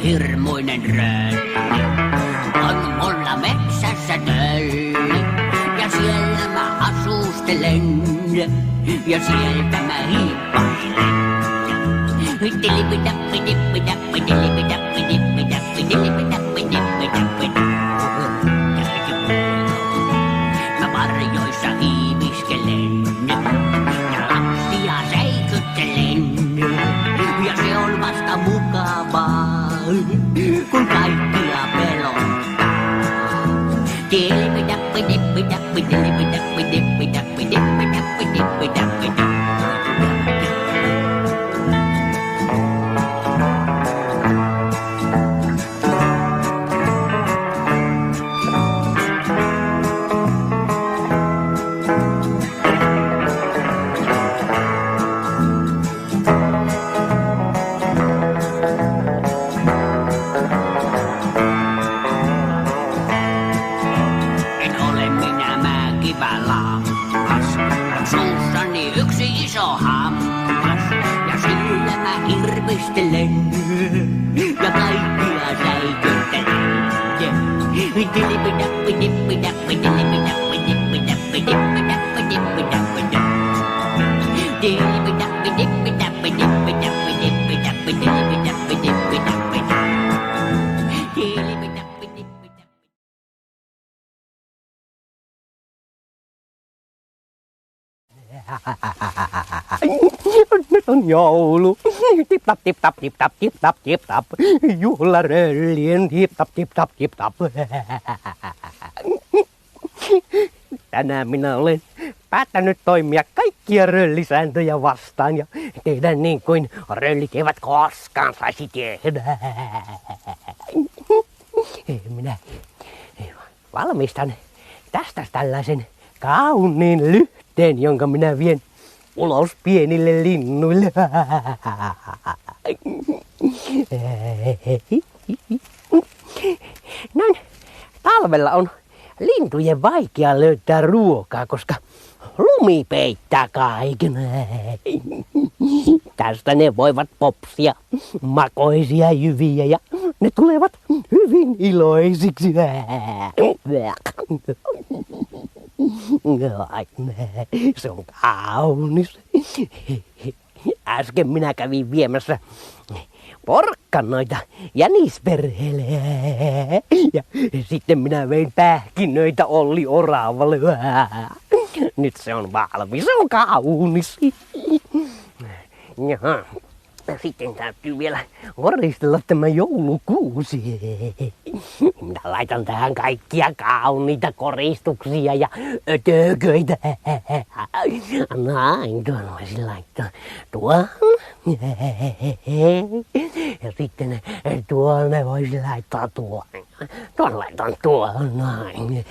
hirmuinen rölli. On mulla metsässä tölli, ja siellä mä asustelen, ja sieltä mä hiippailen. Mä varjoissa hiiviskelen, ja lapsia seikyttelen, ja se on vasta mukavaa, kun kaikkia pelottaa. Suussani yksi iso hammas, ja sillä mä irvistelen, ja kaikkia säikyttelen. Nyt on joulu. Tip tap tip tap tip tap tip tap tip tap. Juhlaröllien tip tap tip tap tip tap. Tänään minä olen päättänyt toimia kaikkia röllisääntöjä vastaan ja tehdä niin kuin röllit eivät koskaan saisi tehdä. Minä valmistan tästä tällaisen kauniin lyhteen, jonka minä vien ulos pienille linnuille. Näin talvella on lintujen vaikea löytää ruokaa, koska lumi peittää kaiken. Tästä ne voivat popsia makoisia jyviä ja ne tulevat hyvin iloisiksi. Se on kaunis. Äsken minä kävin viemässä porkkanoita jänisperheelle. Ja sitten minä vein pähkinöitä Olli oravalle. Nyt se on valmis, se on kaunis. Jaha. Sitten täytyy vielä koristella tämä joulukuusi. Minä laitan tähän kaikkia kauniita koristuksia ja ötököitä. Näin, tuon voisin laittaa tuohon. Ja sitten tuonne voisin laittaa tuon. Tuon laitan tuohon, näin.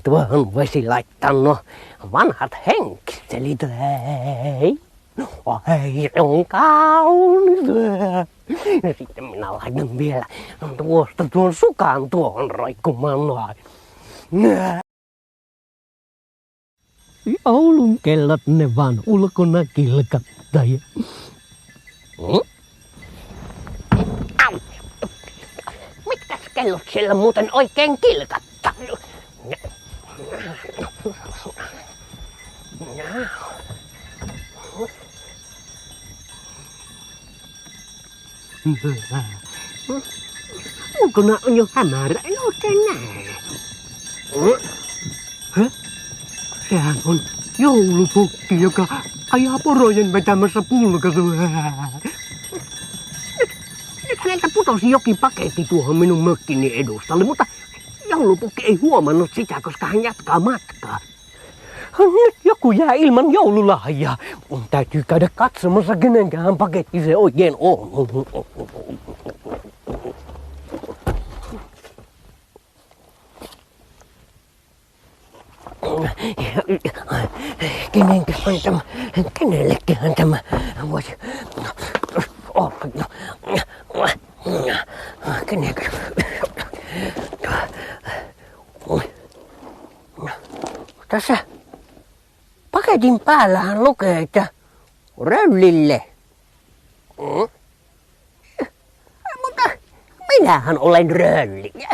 Tuohon voisi laittaa no vanhat henkselit. Ai, se on kaunis. Ja sitten minä laitan vielä tuosta tuon sukan tuohon roikkumaan noin. Joulun kellot ne vaan ulkona kilkattaa. Mitkäs kellot siellä muuten oikein kilkattaa? Ulkona on jo hämärä, en oikein näe. Sehän on joulupukki, joka ajaa porojen vetämässä pulkasua. Nyt sieltä putosi jokin paketti tuohon minun mökkini edustalle, mutta joulupukki ei huomannut sitä, koska hän jatkaa matkaa. Nyt joku jää ilman joululahjaa. Mun täytyy käydä katsomassa, kenenkään paketti se oikein on. Kenenkähän tämä, kenelleköhän tämä voisi olla? Kenenkä? Tässä paketin päällähän lukee, että röllille Mutta minähän olen rölli. Ja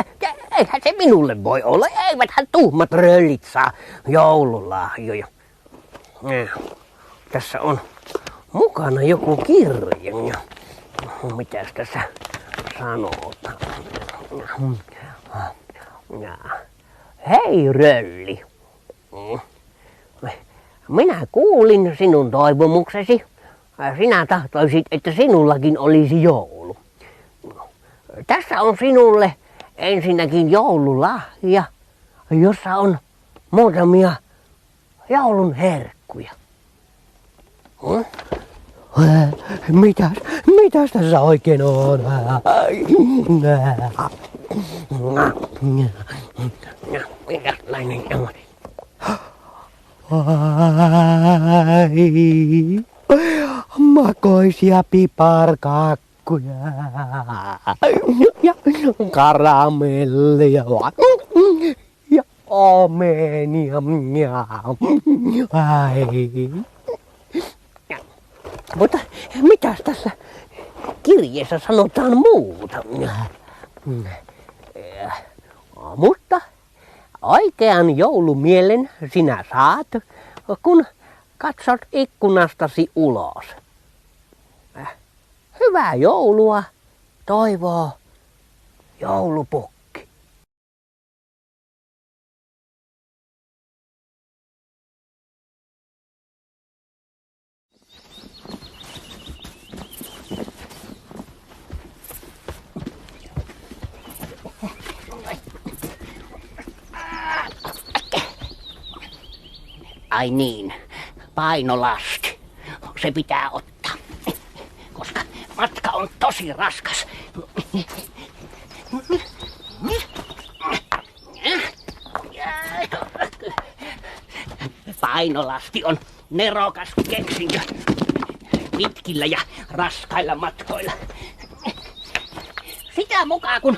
eihän se minulle voi olla. Eiväthän tuhmat röllit saa joululahjoja. Tässä on mukana joku kirja. Mitäs tässä sanotaan? Hei rölli. Minä kuulin sinun toivomuksesi. Sinä tahtoisit, että sinullakin olisi joulu. Tässä on sinulle ensinnäkin joululahja, jossa on muutamia joulun herkkuja. Mitäs tässä oikein on? Makoisia piparkakkuja ja karamelleja ja omenia. Mutta mitäs tässä kirjeessä sanotaan muuta? Mutta oikean joulumielen sinä saat, kun katsot ikkunastasi ulos. Hyvää joulua toivoo joulupukki. Ai niin, painolasti. Se pitää ottaa, koska matka on tosi raskas. Painolasti on nerokas keksintö pitkillä ja raskailla matkoilla. Sitä mukaan kun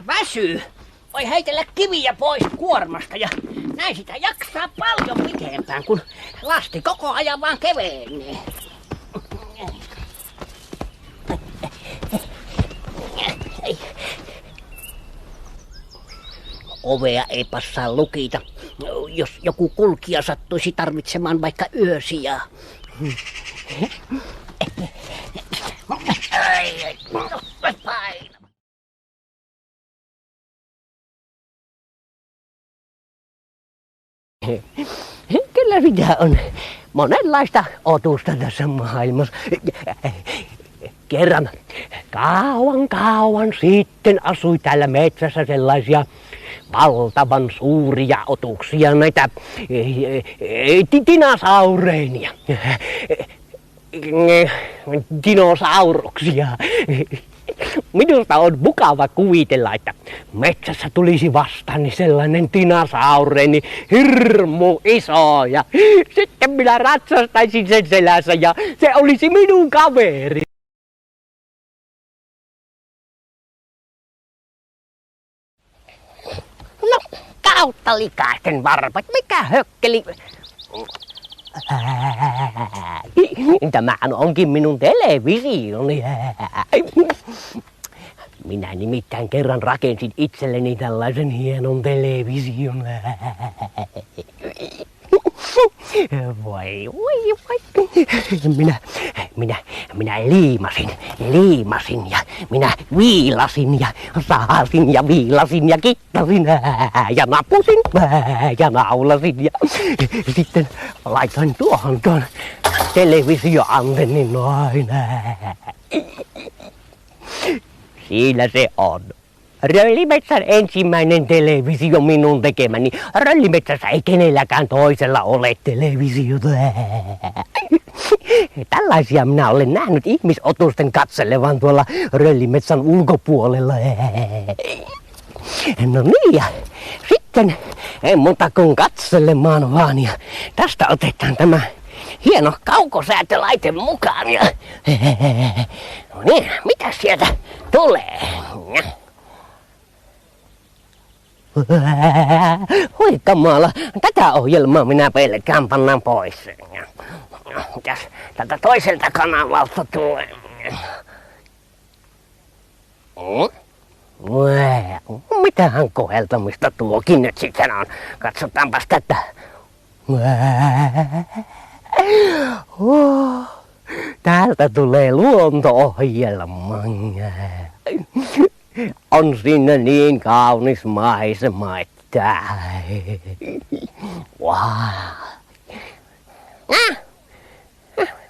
väsyy, voi heitellä kiviä pois kuormasta ja näin sitä jaksaa paljon pitempään, kun lasti koko ajan vaan kevenee. Ovea ei passaa lukita, jos joku kulkija sattuisi tarvitsemaan vaikka yösijaa. Kyllä sitä on monenlaista otusta tässä maailmassa. Kerran kauan sitten asui täällä metsässä sellaisia valtavan suuria otuksia, näitä dinosaureja. Dinosauruksia. Minusta on mukava kuvitella, että metsässä tulisi vastaan niin sellainen dinosauri, hirmu iso, ja sitten minä ratsastaisin sen selässä ja se olisi minun kaveri. No, kautta likaisten varpat, mikä hökkeli? Tämähän onkin minun televisioni. Minä nimittäin kerran rakensin itselleni tällaisen hienon television. Voi. Minä liimasin ja minä viilasin ja saasin ja viilasin ja kittasin ja napusin ja naulasin ja sitten laitoin tuohon tuon televisioantennin noin. Siinä se on. Röllimetsän ensimmäinen televisio minun tekemäni. Röllimetsässä ei kenelläkään toisella ole televisiota. Tällaisia minä olen nähnyt ihmisotusten katselevan tuolla Röllimetsän ulkopuolella. No niin, ja sitten ei muuta kuin katselemaan vaan. Ja tästä otetaan tämä hieno kaukosäätölaite mukaan. Ja no niin, mitä sieltä tulee? Hui kamala, tätä ohjelmaa minä pelkään pannaan pois. Mitäs tätä toiselta kanavalta tulee? Mitähän koheltamista tuokin nyt sitten on? Katsotaanpas tätä. Täältä tulee luonto-ohjelma. On sinne niin kaunis maisema, että...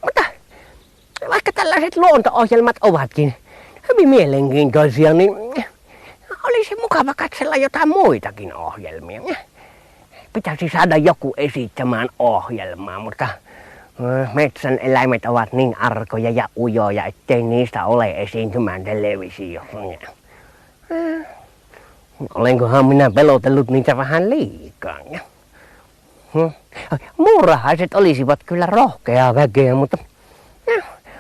Mutta vaikka tällaiset luonto-ohjelmat ovatkin hyvin mielenkiintoisia, niin olisi mukava katsella jotain muitakin ohjelmia. Pitäisi saada joku esittämään ohjelmaa, mutta metsän eläimet ovat niin arkoja ja ujoja, ettei niistä ole esiintymään televisiossa. Olenkohan minä pelotellut niitä vähän liikaa. Muurahaiset olisivat kyllä rohkeaa väkeä, mutta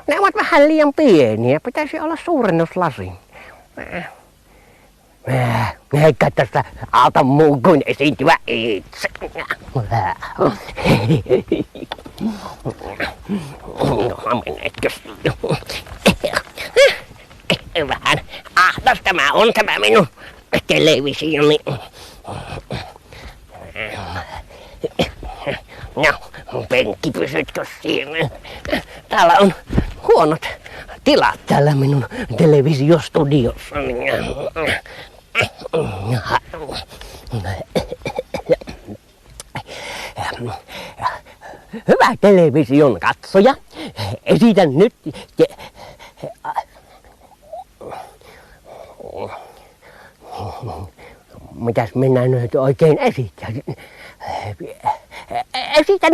ne ovat vähän liian pieniä. Pitäisi olla suurennuslasi. Eikä tästä auta muu kuin esiintyä itse. No, menetkös? Vähän ahdas tämä on tämä minun televisioni. No, penkki pysytkö siinä? Täällä on huonot tilat täällä minun televisiostudiossani. Hyvä television katsoja, esitän nyt... Mitäs minä nyt oikein esitän? Esitän...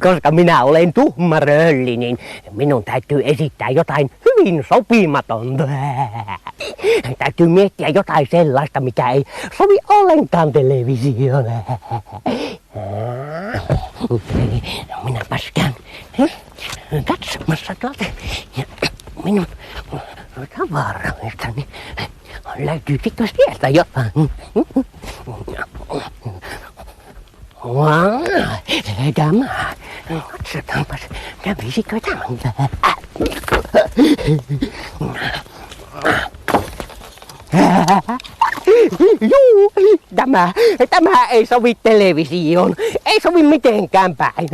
Koska minä olen tuhma rölli, niin minun täytyy esittää jotain hyvin sopimatonta. Täytyy miettiä jotain sellaista, mikä ei sovi ollenkaan televisiolle. Minäpäs käyn katsomassa tuolta minun tavaroistani. Löytyisikö sieltä jotain? Tämä. Katsotaanpas, kävisikö tämän? Juu, tämä ei sovi televisioon. Ei sovi mitenkään päin.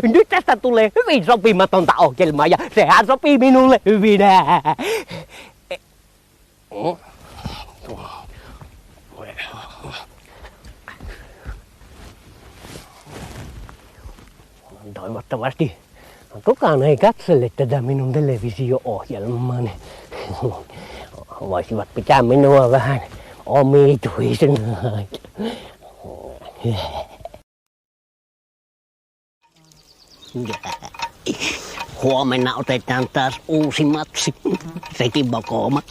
Nyt tästä tulee hyvin sopimatonta ohjelmaa ja sehän sopii minulle hyvin. Toivottavasti kukaan ei katsele tätä minun televisio-ohjelmaani. Voisivat pitää minua vähän omituisena. Huomenna otetaan taas uusi matsi. Sekin mokooma.